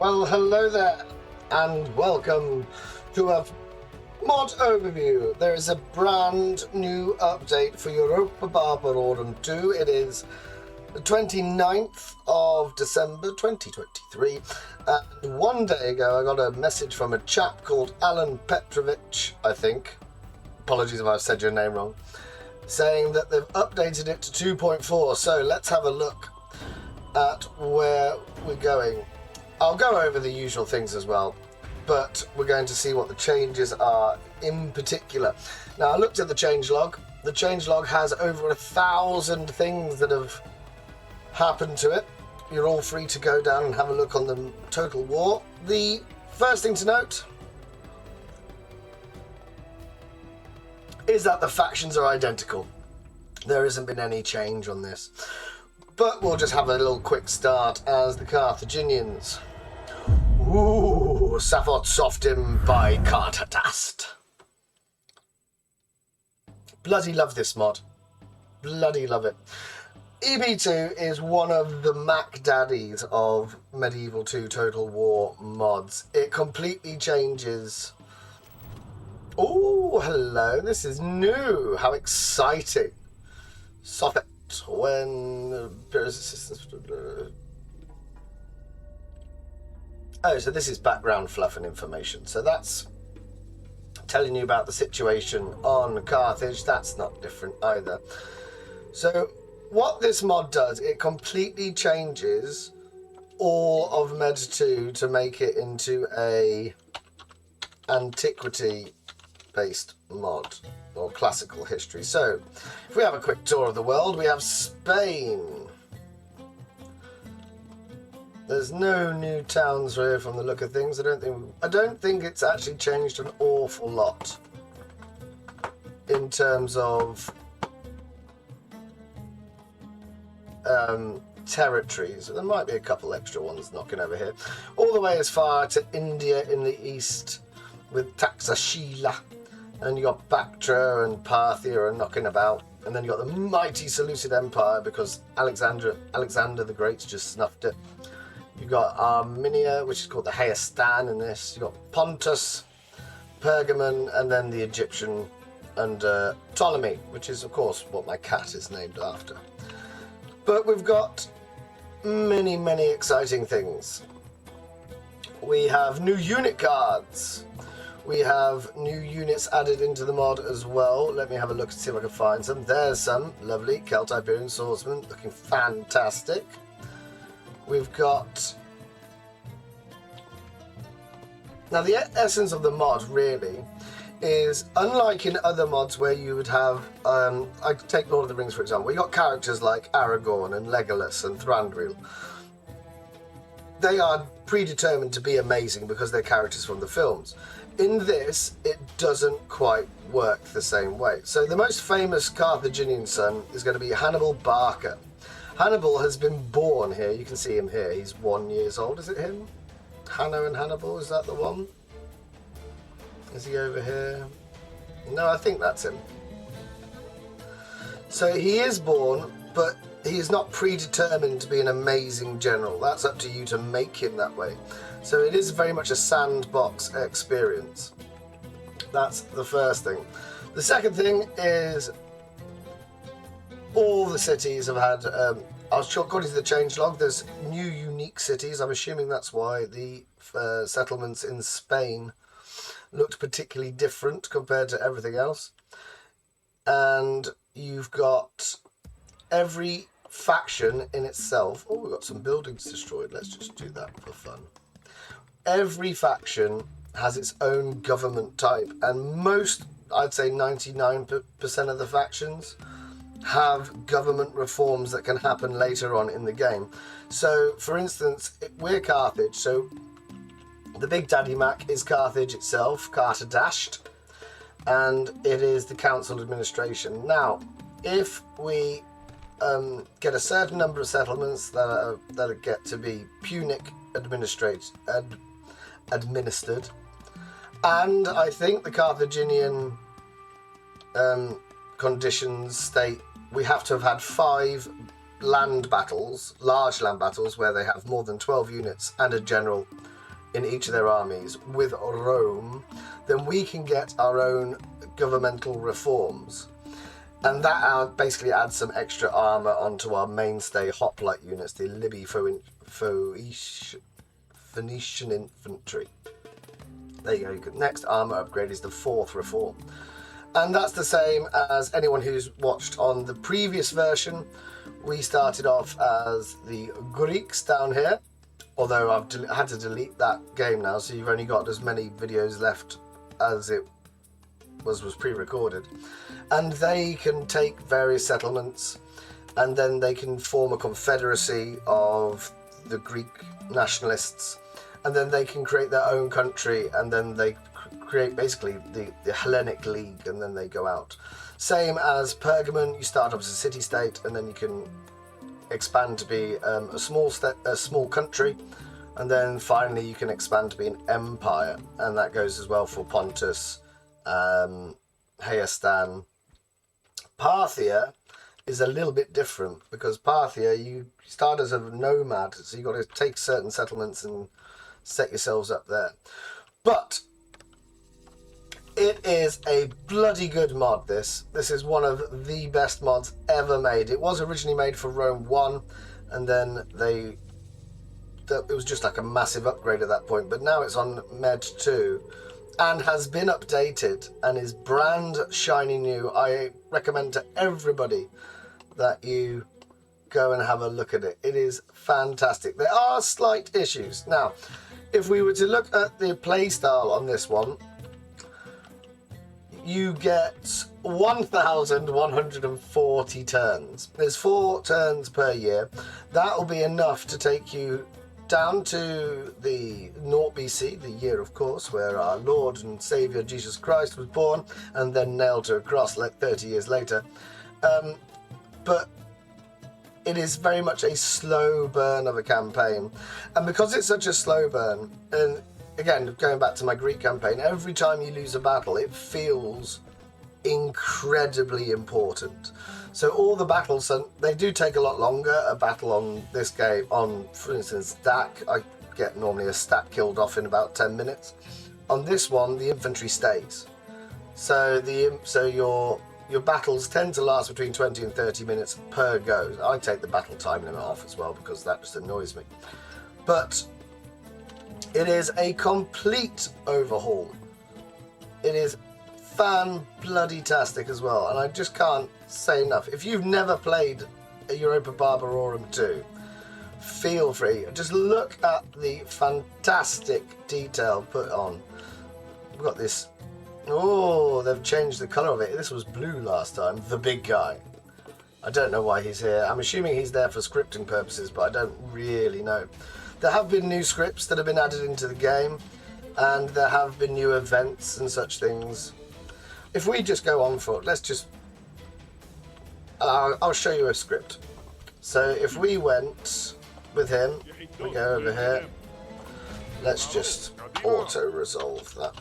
Well, hello there, and welcome to a mod overview. There is a brand new update for Europa Barbarorum 2. It is the 29th of December 2023, and one day ago I got a message from a chap called Alan Petrovich, I think. Apologies if I've said your name wrong. Saying that they've updated it to 2.4, so let's have a look at where we're going. I'll go over the usual things as well, but we're going to see what the changes are in particular. Now, I looked at the changelog. The changelog has over 1,000 things that have happened to it. You're all free to go down and have a look on the Total War. The first thing to note is that the factions are identical. There hasn't been any change on this. But we'll just have a little quick start as the Carthaginians. Ooh, Safot Softim by Cartadast. Bloody love this mod. Bloody love it. EB2 is one of the Mac daddies of Medieval 2 Total War mods. It completely changes. Oh, hello. This is new. How exciting. Sofet. When Pyrrhus assistance. Oh, so this is background fluff and information. So that's telling you about the situation on Carthage. That's not different either. So what this mod does, it completely changes all of Med 2 to make it into a antiquity based mod or classical history. So if we have a quick tour of the world, we have Spain. There's no new towns here from the look of things. I don't think it's actually changed an awful lot in terms of territories. There might be a couple extra ones knocking over here. All the way as far to India in the east with Taxashila. And you got Bactria and Parthia are knocking about. And then you got the mighty Seleucid Empire because Alexander the Great's just snuffed it. You got Armenia, which is called the Hayastan in this. You got Pontus, Pergamon, and then the Egyptian and Ptolemy, which is of course what my cat is named after. But we've got many, many exciting things. We have new unit cards. We have new units added into the mod as well. Let me have a look and see if I can find some. There's some. Lovely. Celtiberian swordsman. Looking fantastic. We've got... Now, the essence of the mod, really, is unlike in other mods where you would have... I take Lord of the Rings, for example. You got characters like Aragorn and Legolas and Thranduil. They are predetermined to be amazing because they're characters from the films. In this, it doesn't quite work the same way. So the most famous Carthaginian son is going to be Hannibal Barca. Hannibal has been born here. You can see him here. He's 1 year old. Is it him? Hanno and Hannibal, is that the one? Is he over here? No, I think that's him. So he is born, but he is not predetermined to be an amazing general. That's up to you to make him that way. So it is very much a sandbox experience. That's the first thing. The second thing is all the cities have had, according to the changelog, there's new unique cities. I'm assuming that's why the settlements in Spain looked particularly different compared to everything else. And you've got every faction in itself. Oh, we've got some buildings destroyed. Let's just do that for fun. Every faction has its own government type, and most, I'd say 99% of the factions have government reforms that can happen later on in the game. So, for instance, we're Carthage, so the Big Daddy Mac is Carthage itself, Cartadast, and it is the council administration. Now, if we get a certain number of settlements that get to be Punic administered, and I think the Carthaginian conditions state we have to have had 5 land battles, large land battles, where they have more than 12 units and a general in each of their armies with Rome, then we can get our own governmental reforms. And that basically adds some extra armour onto our mainstay hoplite units, the Libby Phoenician infantry. There you go. Next armour upgrade is the 4th reform. And that's the same as anyone who's watched on the previous version. We started off as the Greeks down here, although I've had to delete that game now, so you've only got as many videos left as it was pre-recorded. And they can take various settlements, and then they can form a confederacy of the Greek nationalists, and then they can create their own country, and then they create basically the Hellenic League, and then they go out. Same as Pergamon, you start off as a city-state, and then you can expand to be a small country, and then finally you can expand to be an empire, and that goes as well for Pontus, Hayastan. Parthia is a little bit different, because Parthia, you start as a nomad, so you've got to take certain settlements and set yourselves up there. But it is a bloody good mod, this. This is one of the best mods ever made. It was originally made for Rome 1, and then it was just like a massive upgrade at that point, but now it's on Med 2 and has been updated and is brand shiny new. I recommend to everybody that you go and have a look at it. It is fantastic. There are slight issues. Now, if we were to look at the playstyle on this one, you get 1,140 turns. There's 4 turns per year. That will be enough to take you down to the 0 BC, the year, of course, where our Lord and Saviour Jesus Christ was born and then nailed to a cross like 30 years later. But it is very much a slow burn of a campaign. And because it's such a slow burn, and again, going back to my Greek campaign, every time you lose a battle, it feels incredibly important. So all the battles, they do take a lot longer. A battle on this game, for instance, Dak, I get normally a stat killed off in about 10 minutes. On this one, the infantry stays. So your battles tend to last between 20 and 30 minutes per go. I take the battle time limit off as well, because that just annoys me. But it is a complete overhaul. It is fan-bloody-tastic as well, and I just can't say enough. If you've never played a Europa Barbarorum 2, feel free. Just look at the fantastic detail put on. We've got this. Oh, they've changed the colour of it. This was blue last time. The big guy. I don't know why he's here. I'm assuming he's there for scripting purposes, but I don't really know. There have been new scripts that have been added into the game, and there have been new events and such things. If we just go on foot, let's just... I'll show you a script. So if we went with him, we go over here. Let's just auto-resolve that.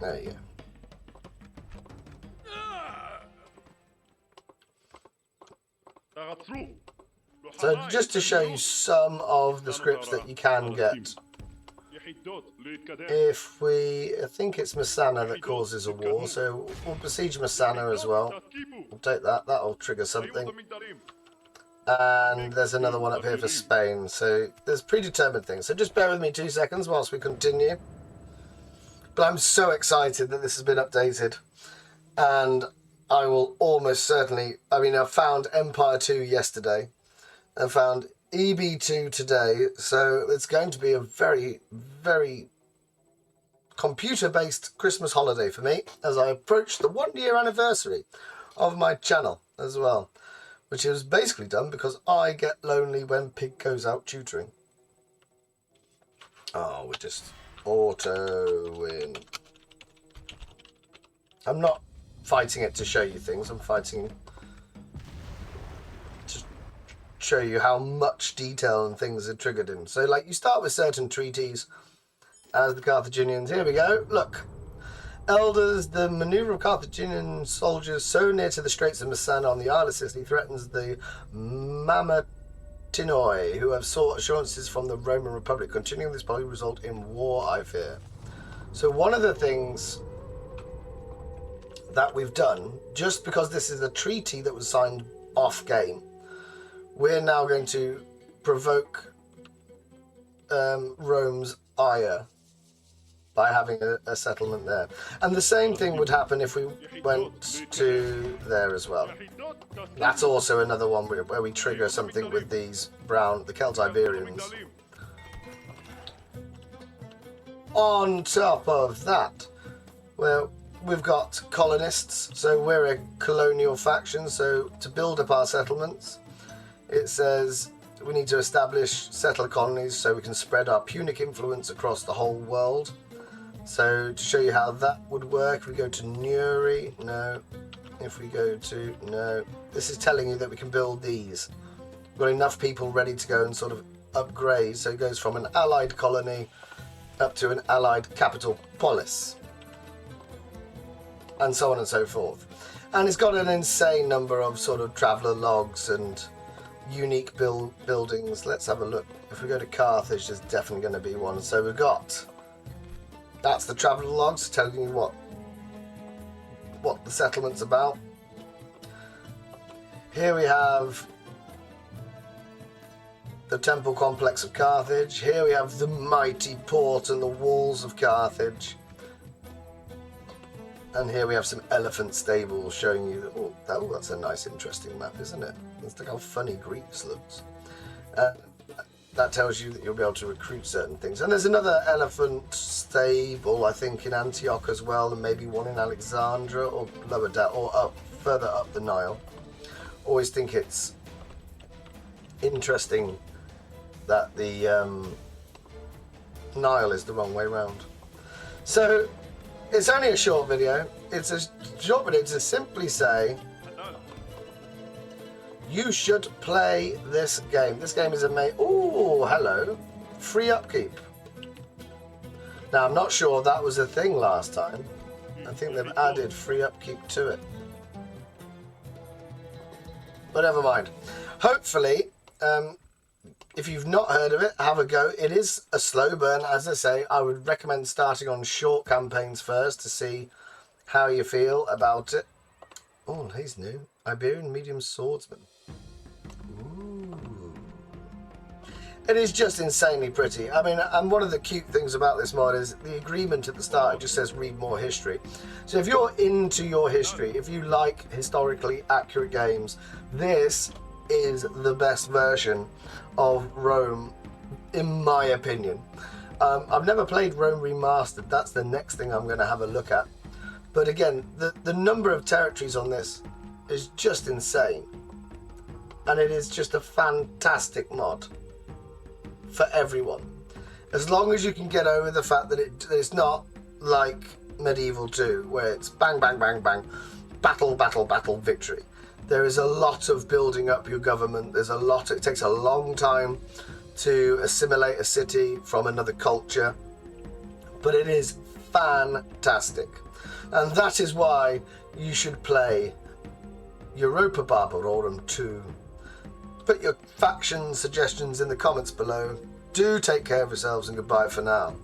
There you go. So just to show you some of the scripts that you can get. If I think it's Masana that causes a war, so we'll besiege Masana as well. We'll take that, that'll trigger something. And there's another one up here for Spain, so there's predetermined things. So just bear with me 2 seconds whilst we continue. But I'm so excited that this has been updated. And I will almost certainly, I found Empire 2 yesterday. And found EB2 today, so it's going to be a very, very computer-based Christmas holiday for me as I approach the 1-year anniversary of my channel as well, which is basically done because I get lonely when Pig goes out tutoring. Oh, we're just auto-win. I'm not fighting it to show you things, I'm fighting show you how much detail and things are triggered in. So like you start with certain treaties as the Carthaginians. Here we go, look. Elders, the maneuver of Carthaginian soldiers so near to the Straits of Messana on the Isle of Sicily threatens the Mamertinoi, who have sought assurances from the Roman Republic. Continuing this policy will result in war, I fear. So one of the things that we've done, just because this is a treaty that was signed off game, we're now going to provoke Rome's ire by having a settlement there. And the same thing would happen if we went to there as well. That's also another one where we trigger something with these the Celtiberians. On top of that, well, we've got colonists, so we're a colonial faction, so to build up our settlements, it says we need to establish settler colonies so we can spread our Punic influence across the whole world. So to show you how that would work, if we go to Nuri, no. If we go to, no. This is telling you that we can build these. We've got enough people ready to go and sort of upgrade, so it goes from an allied colony up to an allied capital polis. And so on and so forth. And it's got an insane number of sort of traveller logs and unique buildings. Let's have a look. If we go to Carthage, there's definitely going to be one. So we've got, that's the traveller logs telling you what the settlement's about. Here we have the temple complex of Carthage. Here we have the mighty port and the walls of Carthage. And here we have some elephant stables showing you that, that's a nice interesting map, isn't it? Let's look how funny Greece looks. That tells you that you'll be able to recruit certain things. And there's another elephant stable, I think, in Antioch as well, and maybe one in Alexandria or lower down, or further up the Nile. Always think it's interesting that the Nile is the wrong way round. So it's only a short video. It's a short video to simply say you should play this game. This game is amazing. Oh, hello. Free upkeep. Now, I'm not sure that was a thing last time. I think they've added free upkeep to it. But never mind. Hopefully, if you've not heard of it, have a go. It is a slow burn, as I say. I would recommend starting on short campaigns first to see how you feel about it. Oh, he's new. Iberian medium swordsman. Ooh. It is just insanely pretty. I mean, and one of the cute things about this mod is the agreement at the start. It just says read more history. So if you're into your history, if you like historically accurate games, this is the best version of Rome, in my opinion. I've never played Rome Remastered. That's the next thing I'm going to have a look at. But again, the number of territories on this is just insane. And it is just a fantastic mod for everyone. As long as you can get over the fact that it's not like Medieval 2, where it's bang, bang, bang, bang, battle, battle, battle, victory. There is a lot of building up your government. It takes a long time to assimilate a city from another culture. But it is fantastic. And that is why you should play Europa Barbarorum 2. Put your faction suggestions in the comments below. Do take care of yourselves and goodbye for now.